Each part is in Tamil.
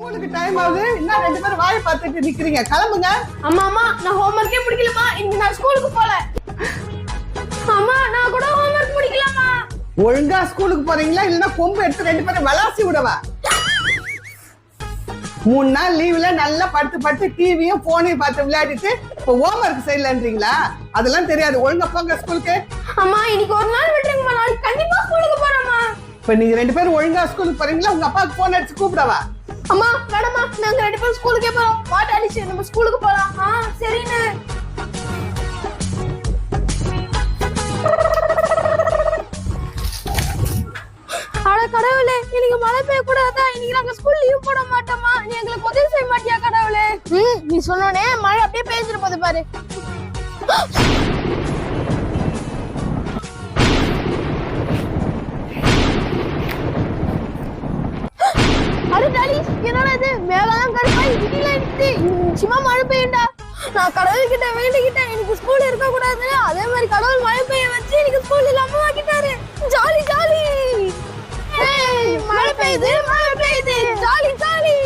ஸ்கூலுக்கு டைம் ஆகுது. இன்னும் ரெண்டு பேரும் வாயை பார்த்துட்டு நிக்கிறீங்க. கிளம்புங்க. அம்மா அம்மா நான் ஹோம்வொர்க்கே முடிக்கலமா. இன்னைக்கு நான் ஸ்கூலுக்கு போல. அம்மா நான் கூட ஹோம்வொர்க் முடிக்கலமா. ஒழுங்கா ஸ்கூலுக்கு போறீங்களா இல்லன்னா கொம்பு எடுத்து ரெண்டு பேரும் விளாசி விடவா? 3 நாள் லீவ்ல நல்லா படுத்து டிவியும் போனையும் பார்த்து விளையாடிட்டு இப்போ ஹோம்வொர்க் செய்யலன்றீங்களா? அதெல்லாம் தெரியாது. ஒழுங்கா போங்க ஸ்கூலுக்கு. அம்மா இன்னைக்கு ஒரு நாள் விட்டுருங்கம்மா. நாளைக்கு கண்டிப்பா ஸ்கூலுக்கு போறேம்மா. இப்ப நீங்க ரெண்டு பேரும் ஒழுங்கா ஸ்கூலுக்கு போறீங்களா உங்க அப்பாவுக்கு போன் அடிச்சு கூப்பிடவா? அம்மா வேணாம்மா, நாங்க ரெண்டு பேரும் ஸ்கூலுக்கே போறோம். வாட் அடிச்சு நம்ம ஸ்கூலுக்கு போலாம். சரின்னு. அட கடவுளே, இன்னைக்கு மழை பெய்ய கூடாதா? இன்னைக்கு நாங்க ஸ்கூல் லீவ் போட மாட்டோமா? நீ எங்களுக்கு உதவி செய்ய மாட்டியா கடவுளே? நீ சொன்னோனே மழை அப்படியே பெய்ஞ்சிட்டு போகுது பாரு. அरे டாலி, என்னடா இது? மேலாம் கருப்பாய் இடில இடிச்சு. நிச்சயமா மழை பெய்யும்டா. நான் கடவுள் கிட்ட வேண்டிக்கிட்டேன் எனக்கு ஸ்கூல் இருக்க கூடாது. அதே மாதிரி கடவுள் மழை பெய்ய வச்சு எனக்கு ஸ்கூல் இல்லாம ஆக்கிட்டாரு. Jolly jolly. மழை பெய்யுது மழை பெய்யுது. Jolly jolly.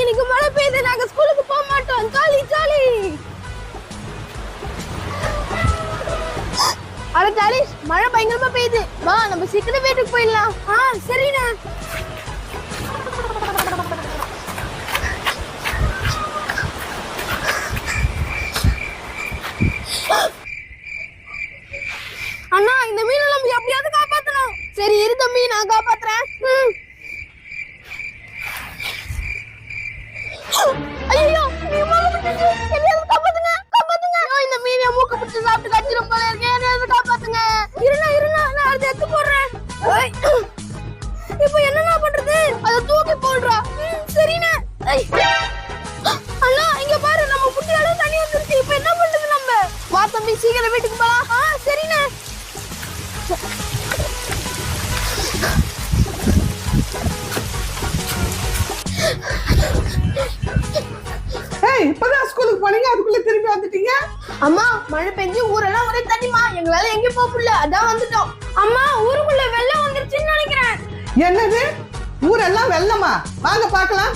இன்னைக்கு மழை பெய்யுது. நாங்க ஸ்கூலுக்கு போக மாட்டோம். Jolly jolly. அட டாலி, மழை பயங்கரமா பெய்யுது. வா நம்ம சீக்கிரம் வீட்டுக்கு போயிடலாம். சரிண்ணா. அண்ணா இந்த மீனை நம்ம எப்படியாவது காப்பாத்தணும். சரி இரு தம்பி, நான் காப்பாத்துறேன். ஐயோ நீ மூக்க பிடிச்சு என்னையாவது காப்பாத்துங்க காப்பாத்துங்க. இந்த மீனை மூக்க பிடிச்சு சாப்பிட்டு கடிச்சிரும் போல இருக்கே. என்னையாவது காப்பாத்துங்க. இருண்ணா நான் அதை எடுத்து போடுறேன். இப்போ என்னண்ணா பண்றது? அதை தூக்கி போடுறா. சரிண்ணா. அண்ணா இங்க பாரு, நம்ம புட்டி அளவு தண்ணி வந்துருச்சு. இப்போ என்ன பண்றது நம்ம? வா தம்பி சீக்கிரம் வீட்டுக்கு போலாம். சரிண்ணா. இப்பதான் ஸ்கூலுக்கு போனீங்க, அதுக்குள்ள திரும்பி வந்துட்டீங்க. அம்மா மழை பெஞ்சு ஊரெல்லாம் ஒரே தண்ணிமா. எங்களால எங்க போக முடியல, அதான் வந்துட்டோம். அம்மா ஊருக்குள்ள வெள்ளம் வந்துருச்சுன்னு நினைக்கிறேன். என்னது? ஊரெல்லாம் வெள்ளமா? வாங்க பார்க்கலாம்.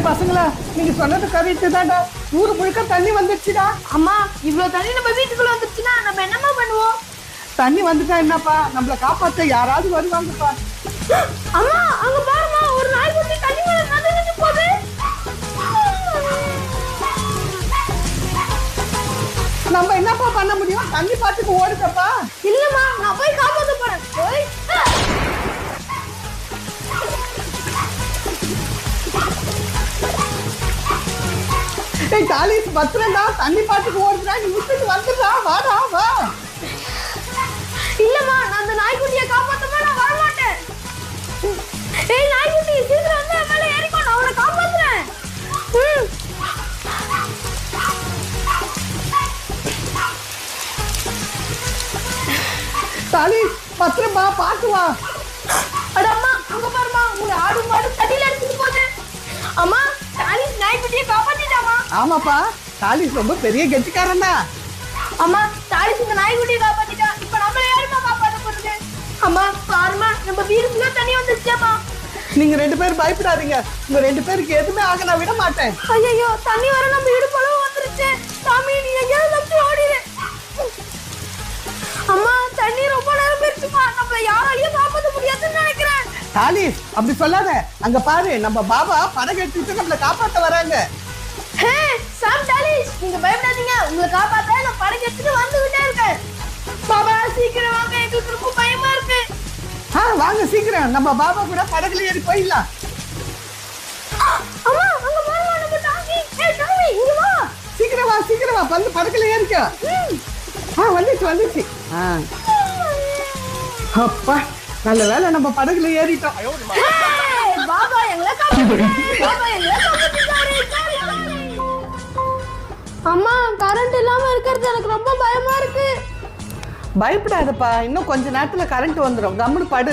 பசங்களா, நீங்க சொன்னது கரெக்ட் தான்டா. ஊரு முழுக்க தண்ணி வந்துருச்சுடா. அம்மா இவ்வளவு தண்ணி நம்ம வீட்டுக்குள்ள வந்துருச்சுன்னா நம்ம என்னமா பண்ணுவோம்? தண்ணி வந்துட்டா என்னப்பா, நம்மள காப்பாத்த யாராவது வருவாங்கப்பா. அம்மா அங்க பாருமா, ஒரு நாய்க்குட்டி தண்ணி மேல நடந்துட்டு போகுது. நம்ம என்னப்பா பண்ண முடியும்? தண்ணி பாத்துக்கு ஓடுதப்பா. இல்லம்மா நான் போய் காப்பாத்த போறேன். போய் காலேஜ் பத்திரம்டா, தண்ணி பாத்துக்கு ஓடுறா. நீ விட்டுட்டு வந்துடா. வாடா வா. இல்லம்மா நான் அந்த நாய்க்குட்டியை காப்பாத்தமா நான் வர மாட்டேன். நாய்க்குட்டி சீக்கிரம் வந்து மேல ஏறிக்கோ, நான் அவனை காப்பாத்துறேன். காலேஜ் பத்திரமா பாத்து வா. அட அம்மா அங்க பாருமா, உங்க ஆடு மாடு தண்ணில அடிச்சிட்டு போகுது. அம்மா காலேஜ் நாய்க்குட்டியை காப்பாத்திட்டாமா. ஆமாப்பா, காலேஜ் ரொம்ப பெரிய கெட்டிக்காரன்டா. அம்மா தாலிஸ் இந்த நாய்க்குட்டியை காப்பாத்திட்டா. இப்ப நம்மள யாருமா காப்பாத்த போறது? அம்மா பாருமா, நம்ம வீட்டுக்குள்ள தண்ணி வந்துருச்சேம்மா. நீங்க ரெண்டு பேரும் பயப்படாதீங்க. உங்க ரெண்டு பேருக்கு எதுவுமே ஆக நான் விட மாட்டேன். ஐயோ தண்ணி வர நம்ம இடுப்பளவு வந்துருச்சு. சாமி நீ எங்கேயாவது தப்பி ஓடிடு. அம்மா தண்ணி ரொம்ப நேரம் போயிருச்சுமா. நம்மள யாராலையும் காப்பாத்த முடியாதுன்னு நினைக்கிறேன். காலேஜ் அப்படி சொல்லாத. அங்க பாரு, நம்ம பாபா படகு எடுத்துட்டு நம்மள காப்பாத்த வராங்க. சாம் டாலிஸ், நீங்க பயப்படாதீங்க. உங்களை காப்பாத்த நான் படகு எடுத்துட்டு வந்துகிட்டே இருக்கேன். பாபா சீக்கிரம் வாங்க, எங்களுக்கு ரொம்ப பயமா இருக்கு. வாங்க சீக்கிரம், நம்ம பாபா கூட படகுல ஏறி போயிடலாம். அம்மா அங்க பாருமா நம்ம டாங்கி. டாங்கி இங்க வா. சீக்கிரம் வா வந்து படகுல ஏறிக்க. வந்துச்சு. அப்பா நல்ல வேலை, நம்ம படகுல ஏறிட்டோம். பாபா எங்களை காப்பாத்திட்டாரு. அம்மா கரண்ட் இல்லாம இருக்கிறது எனக்கு ரொம்ப பயமா இருக்கு. பயப்படாதப்பா, இன்னும் கொஞ்ச நேரத்துல கரண்ட் வந்துடும். கம்முனு படு.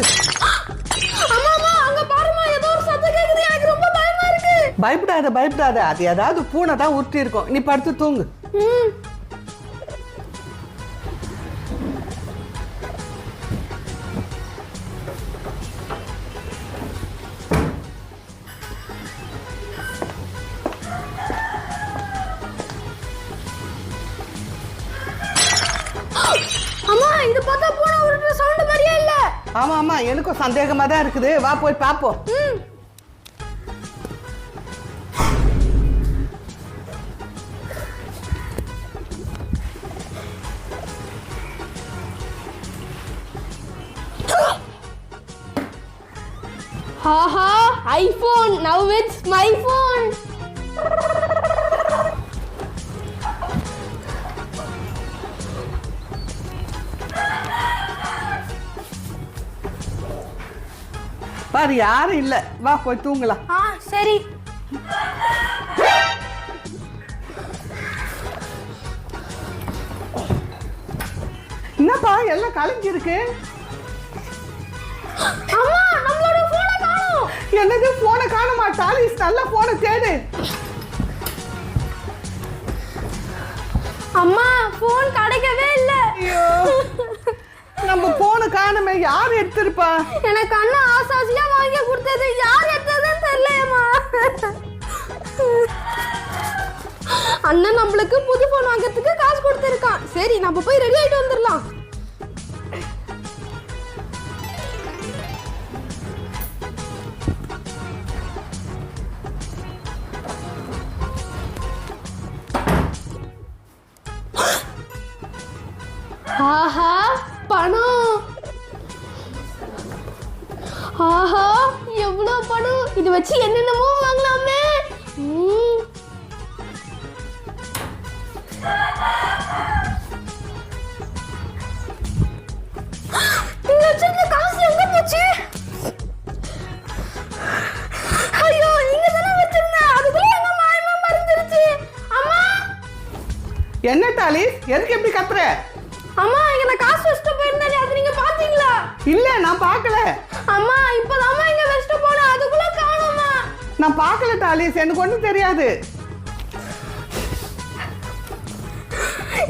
அம்மா அங்க பாருமா, ஏதோ ஒரு சத்தம் கேக்குது. எனக்கு ரொம்ப பயமா இருக்கு. பயப்படாத. அது ஏதாவது பூனை தான் உருட்டி இருக்கும். நீ படுத்து தூங்கு. அம்மா இது பார்த்தா பூனை உருட்டுற சவுண்ட் மாதிரியே இல்ல. ஆமா ஆமா எனக்கும் சந்தேகமா தான் இருக்குது. வா போய் பாப்போம். ஆஹா iPhone, now it's my phone. பாரு யாரும் இல்ல. வா போய் தூங்கலாம். சரி. என்னப்பா எல்லாம் கலங்கி இருக்கு? அம்மா நம்மளோட போனை காணோம். என்னது போனை காணுமா? டாலிஸ் நல்ல போனை தேடு. அம்மா போன் கிடைக்கவே இல்ல. ஐயோ நம்ம போனை காணுமே, யார் எடுத்திருப்பா? எனக்கு அண்ணா ஆசாசியா வாங்கி கொடுத்தது, யார் எடுத்ததுன்னு தெரியலையம்மா. அண்ணன் நம்மளுக்கு புது போன் வாங்குறதுக்கு காசு கொடுத்திருக்கான். சரி நம்ம போய் ரெடி ஆயிட்டு வந்துடலாம். ஆஹா பணம். ஆஹா எவ்வளவு பணம். இது வச்சு என்னென்னமோ வாங்கலாமே. இங்க வச்சிருந்த காசு எங்க போச்சு? ஐயோ இங்க தானே வச்சிருந்தேன். அதுக்குள்ள எங்க மாயமா மறந்துருச்சு. அம்மா என்ன டாலிஸ் எதுக்கு எப்படி கத்துற? அம்மா இங்க நான் காசு வச்சுட்டு போயிருந்தேன், அது நீங்க பாத்தீங்களா? இல்ல நான் பார்க்கல. அம்மா இப்பதாம்மா இங்க வச்சுட்டு போனேன், அதுக்குள்ள காணோமா? நான் பார்க்கல டாலிஸ், எனக்கு ஒண்ணும் தெரியாது.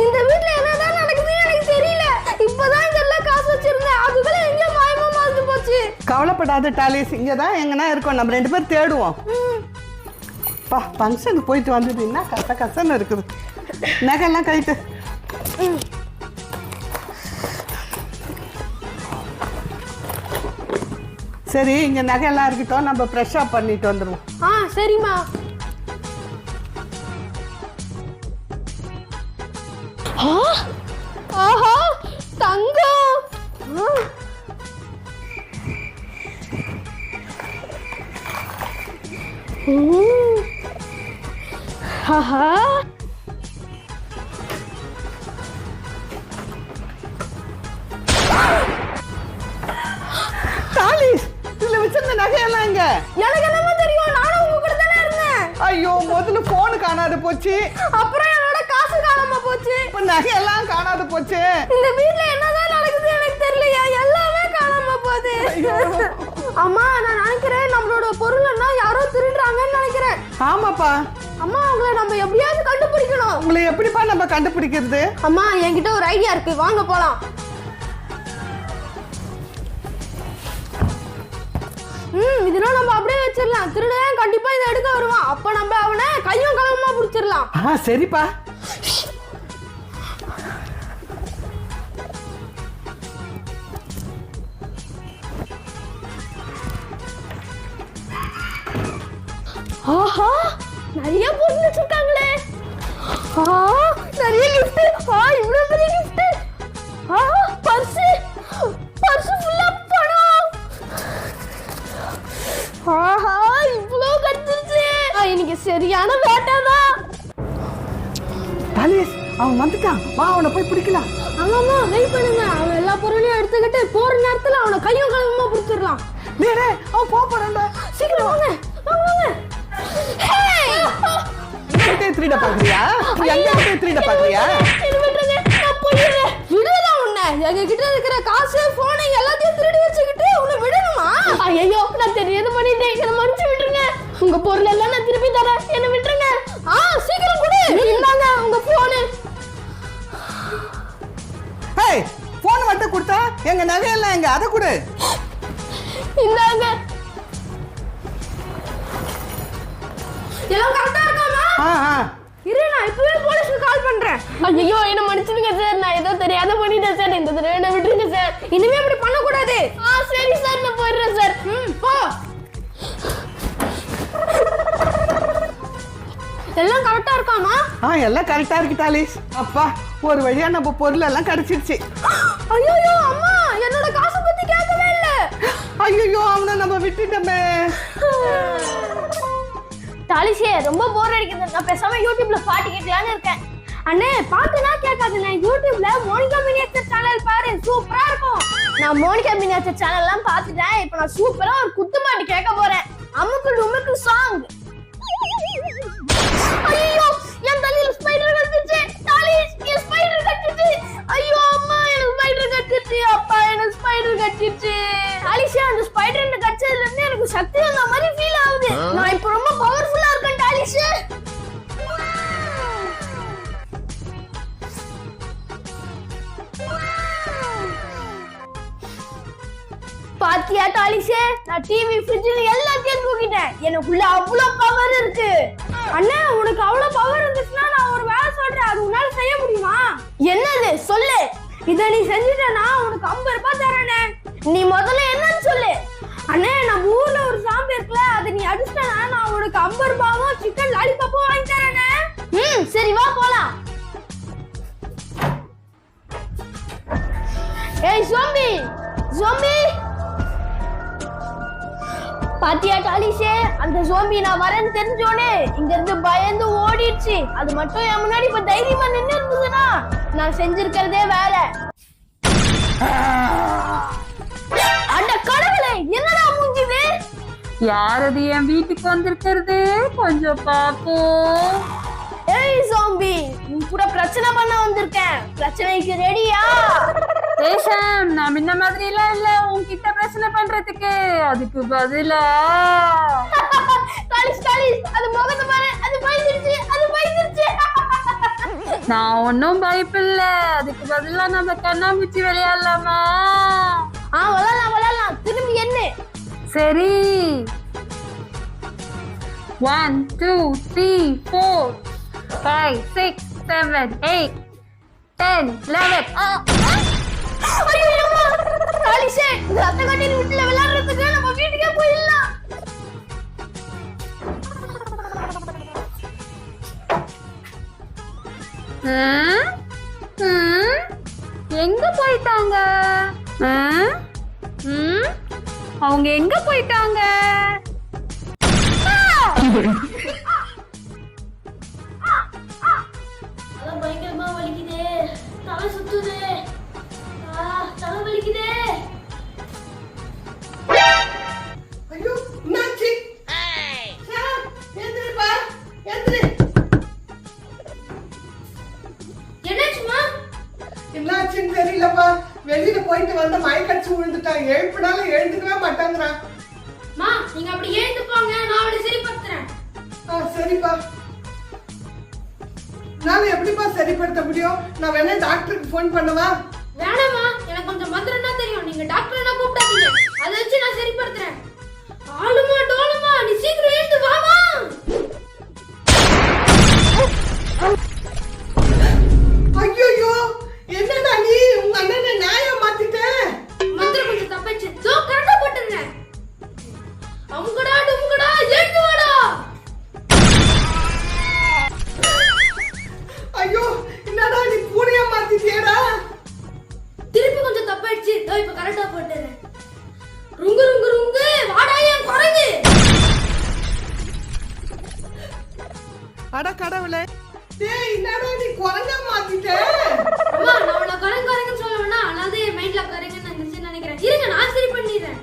இந்த வீட்ல என்னதான் நடக்குதுன்னு எனக்கு தெரியல. இப்பதான் இதெல்லாம் காசு வச்சிருந்தேன், அதுக்குள்ள எங்க மாயமா மறந்து போச்சு. கவலைப்படாத டாலிஸ், இங்கதான் எங்கன்னா இருக்கோம், நம்ம 2 பேரும் தேடுவோம். பா ஃபங்க்ஷனுக்கு போயிட்டு வந்தது என்ன கஷ்டன்னு இருக்குது. நகையெல்லாம் கழிட்டு. சரி இங்க நகையெல்லாம் இருக்கட்டும், நம்ம ஃப்ரெஷ் அப் பண்ணிட்டு வந்துடுவோம். சரிம்மா. ஆஹா தங்கம். ஆஹா டாலிஸ் இதுல வச்சிருந்த நகையெல்லாம் எங்க? எனக்கு என்னமா தெரியும், நானும் உங்க கூட தானே இருந்தேன். ஐயோ முதல்ல போன் காணாது போச்சு, அப்புறம் என்னோட காசு காணாம போச்சு, இப்ப நகையெல்லாம் காணாது போச்சு. இந்த வீட்ல என்னதான் நடக்குது எனக்கு தெரியலையா, எல்லாமே காணாம போகுது. அம்மா நான் நினைக்கிறேன் நம்மளோட பொருள் எல்லாம் யாரோ திருடுறாங்கன்னு நினைக்கிறேன். ஆமாப்பா. அம்மா உங்களை நம்ம எப்படியாவது கண்டுபிடிக்கணும். உங்களை எப்படிப்பா நம்ம கண்டுபிடிக்கிறது? அம்மா என்கிட்ட ஒரு ஐடியா இருக்கு, வாங்க போலாம். இதெல்லாம் நம்ம அப்படியே வச்சிடலாம். திருடன் கண்டிப்பா இதை எடுக்க வருவான், அப்ப நம்ம அவனை கையும் களவுமா புடிச்சிடலாம். சரிப்பா. ஆஹா நிறைய பொருள் வச்சிருக்காங்களே. நிறைய gift. இவ்வளவு பெரிய gift. பர்ஸ் ஃபுல்லா பணம். ஆஹா இவ்வளவு கட்டிருச்சு. இன்னைக்கு சரியான வேட்டைதான். டாலிஸ் அவன் வந்துட்டான், வா அவனை போய் பிடிக்கலாம். ஆமாமா வெயிட் பண்ணுங்க, அவன் எல்லா பொருளையும் எடுத்துக்கிட்டு போற நேரத்துல அவனை கையும் களவுமா பிடிச்சிடலாம். டேய் அவன் போறான்டா, சீக்கிரம் வாங்க வாங்க. என்கிட்ட திருட பாக்குறியா? என்கிட்ட திருட பாக்குறியா? விடுதா உன்னை, எங்க கிட்ட இருக்கிற காசு போனை எல்லாத்தையும் திருடி வச்சுக்கிட்டு உன்னை விடணுமா? ஐயோ நான் தெரியாத பண்ணிட்டேன், என்ன மன்னிச்சு விட்டுருங்க. உங்க பொருள் எல்லாம் நான் திருப்பி தரேன், என்ன விட்டுருங்க. சீக்கிரம் கொடு. இந்தாங்க உங்க போனு. எங்க நகையெல்லாம் எங்க அதை கொடு. இந்தாங்க. எல்லாம் கரெக்டா இருக்காமா? இரு, நான் இப்பவே போலீஸ்க்கு கால் பண்றேன். ஐயோ, என்ன மன்னிச்சிடுங்க சார், நான் ஏதோ தெரியாத பண்ணிட்டேன் சார். இந்த தடவை என்ன விட்டுருங்க சார். இனிமே அப்படி பண்ண கூடாது. சரி சார், நான் போயிடுறேன் சார். போ. எல்லாம் கரெக்டா இருக்காமா? எல்லாம் கரெக்டா இருக்கு டாலிஸ். அப்பா, ஒரு வழியா நம்ம பொருள் எல்லாம் கிடைச்சிருச்சு. ஐயோ அம்மா, என்னோட காசை பத்தி கேட்கவே இல்ல. ஐயோ, அவனை நம்ம விட்டுட்டோமே. டாலிஷே, ரொம்ப போர் அடிக்குது. நான் பேசாம யூடியூப்ல பாட்டு கேட்கலான்னு இருக்கேன். அண்ணே, பாட்டுனா கேட்காதுண்ணே. யூடியூப்ல மோனிகா மினியேச்சர் சேனல் பாரு, சூப்பரா இருக்கும். நான் மோனிகா மினியேச்சர் சேனல்லாம் பார்த்துட்டேன். இப்போ நான் சூப்பரா ஒரு குத்து பாட்டு கேட்க போறேன். அமுக்கு டுமுக்கு சாங். ஐயோ, என் தலையில ஸ்பைடர் கட்டிச்சு. டாலிஷ், என் ஸ்பைடர் கட்டிச்சு. ஐயோ அம்மா, எனக்கு ஸ்பைடர் கட்டிச்சு. அப்பா, எனக்கு ஸ்பைடர் கட்டிச்சு. டாலிஷ், அந்த ஸ்பைடர் என்ன கடிச்சதுல இருந்து எனக்கு சக்தி வந்த மாதிரி ஃபீல் ஆகுது. நான் இப்போ ரொம்ப பவர்ஃபுல்லா இருக்கேன் டாலிஷ். பாத்தியா டாலிஷே, நான் டிவி ஃப்ரிட்ஜ் எல்லாத்தையும் தூக்கிட்டேன். எனக்குள்ள அவ்வளவு பவர் இருக்கு. அண்ணா, உனக்கு அவ்வளவு பவர் இருந்துச்சுன்னா நான் ஒரு வேலை சொல்றேன், அது உன்னால செய்ய முடியுமா? என்னது சொல்லு. இத நீ செஞ்சிட்டனா உனக்கு 50 ரூபாய் தரேனே. நீ முதல்ல என்னன்னு சொல்லு. அண்ணே, நம்ம ஊர்ல ஒரு சாம்பி இருக்குல, அது நீ அடிச்சிட்டனா நான் உனக்கு 50 ரூபாயும் சிக்கன் லாலிபாப்பும் வாங்கி தரேனே. சரி, வா போலாம். ஏய் ஜோம்பி, ஜோம்பி. பாத்தியா டாலிஷே, அந்த ஜோம்பி நான் வரேன்னு தெரிஞ்சோனே இங்க இருந்து பயந்து ஓடிடுச்சு. அது மட்டும் என் முன்னாடி இப்ப தைரியமா நின்னு இருந்ததுன்னா நான் செஞ்சிருக்கிறதே வேற. அட கடவுளே, என்னடா மூஞ்சிது? யார் அது என் வீட்டுக்கு வந்திருக்கிறது? கொஞ்சம் பாப்போம். ஏய் ஜோம்பி, நீ கூட பிரச்சனை பண்ண வந்திருக்கேன். பிரச்சனைக்கு ரெடியா? ரேஷம், நான் முன்ன மாதிரி எல்லாம் இல்ல உன்கிட்ட பிரச்சனை பண்றதுக்கு. அதுக்கு பதிலா டாலிஷ், டாலிஷ், அது முகத்தை பாரு, அது பயந்துருச்சு, அது பயந்துருச்சு. நான் ஒன்னும் பயப்பில்ல. அதுக்கு பதிலா நம்ம கண்ணாமூச்சி விளையாடலாமா? விளையாடலாம், விளையாடலாம். திரும்பி என்ன? சரி. 1 2 3 4 5 6 7 8 10 11. ஐயோ அம்மா, டாலிஷே, இந்த ரத்த கட்டின வீட்டுல விளையாடுறதுக்கு நம்ம வீட்டுக்கே போயிடலாம். எங்க போயிட்டாங்க? அவங்க எங்க போயிட்டாங்க? அதான் பயங்கரமா வலிக்குதே, தலை சுத்துதே, தலை வலிக்குதே. ஐயோ, என்னாச்சு? சார், எந்திரிப்பா, எந்திரி. என்னாச்சுமா? என்னாச்சுன்னு தெரியலப்பா. வெளியில போயிட்டு வந்த மயக்கடிச்சு விழுந்துட்டான். எழுப்பினாலும் எழுந்துக்கவே மாட்டாங்கிறான். மா, நீங்க அப்படி எழுந்து போங்க, நான் அவளை சரிப்படுத்துறேன். சரிப்பா. நான் எப்படிப்பா சரிப்படுத்த முடியும்? நான் வேணா டாக்டருக்கு ஃபோன் பண்ணவா? வேணாமா, எனக்கு கொஞ்சம் மந்திரம் தான் தெரியும். நீங்க டாக்டர் என்ன கூப்பிடாதீங்க, அதை வச்சு நான் சரிப்படுத்துறேன். ஆளுமா டோலுமா, நீ சீக்கிரம் எழுந்து வாமா. ஐயோ, என்னடா நீ உங்க அண்ணனை நியாயம் மாத்திட்ட? மந்திரம் கொஞ்சம் தப்பாச்சு. தோ கரெக்டா போட்டுறேன். அமுகடா டுமுகடா, எழுந்து வாடா. ஐயோ, என்னடா நீ பூனையா மாத்திட்டியடா? திருப்பி கொஞ்சம் தப்பாயிடுச்சு. தோ இப்ப கரெக்டா போட்டுறேன். ருங்கு ருங்கு ருங்கு, வாடா என் குரங்கு. அட கடவுளே, டேய் என்னடா நீ குரங்கா மாத்திட்ட? அம்மா, நான் அவள குரங்குன்னு சொல்லணும்னா அனாதே என் மைண்ட்ல குரங்குன்னு நினைச்சு நினைக்கிறேன். இருங்க, நான் சரி பண்ணிடுறேன்.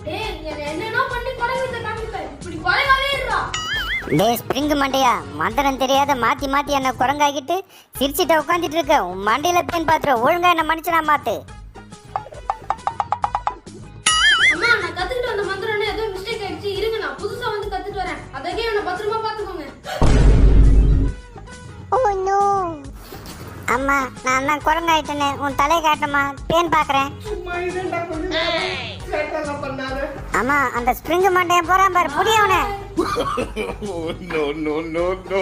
டேய், என்னன்னா பண்ணி குரங்குட்ட காமிப்பேன். இப்படி குரங்காவே இருடா. டேய் ஸ்ப்ரிங் மண்டையா, மந்திரம் தெரியாத மாத்தி மாத்தி என்ன குரங்காக்கிட்டு சிரிச்சிட்ட உட்காந்துட்டு இருக்க. உன் மண்டையில பேன் பாத்துற. ஒழுங்கா என்ன மனுஷனா மாத்து. அம்மா, நான் கத்துக்கிட்டு வந்த மந்திரம் ஏதோ மிஸ்டேக் ஆயிடுச்சு. இருங்க, நான் புதுசா வந்து கத்துட்டு வரேன். அதே என்ன பத்திரமா பாத்துக்கோங்க. அம்மா நான் தான் குரங்காயிட்டேனே, உன் தலையை காட்டம்மா, பேன் பாக்குறேன். சும்மா இதெண்டா கொஞ்சம் நேரம் சேட்டெல்லாம் பண்ணாரு. அம்மா அந்த ஸ்ப்ரிங் மண்டையன் போறான் பாரு, புடியவனே. No, no, no, no.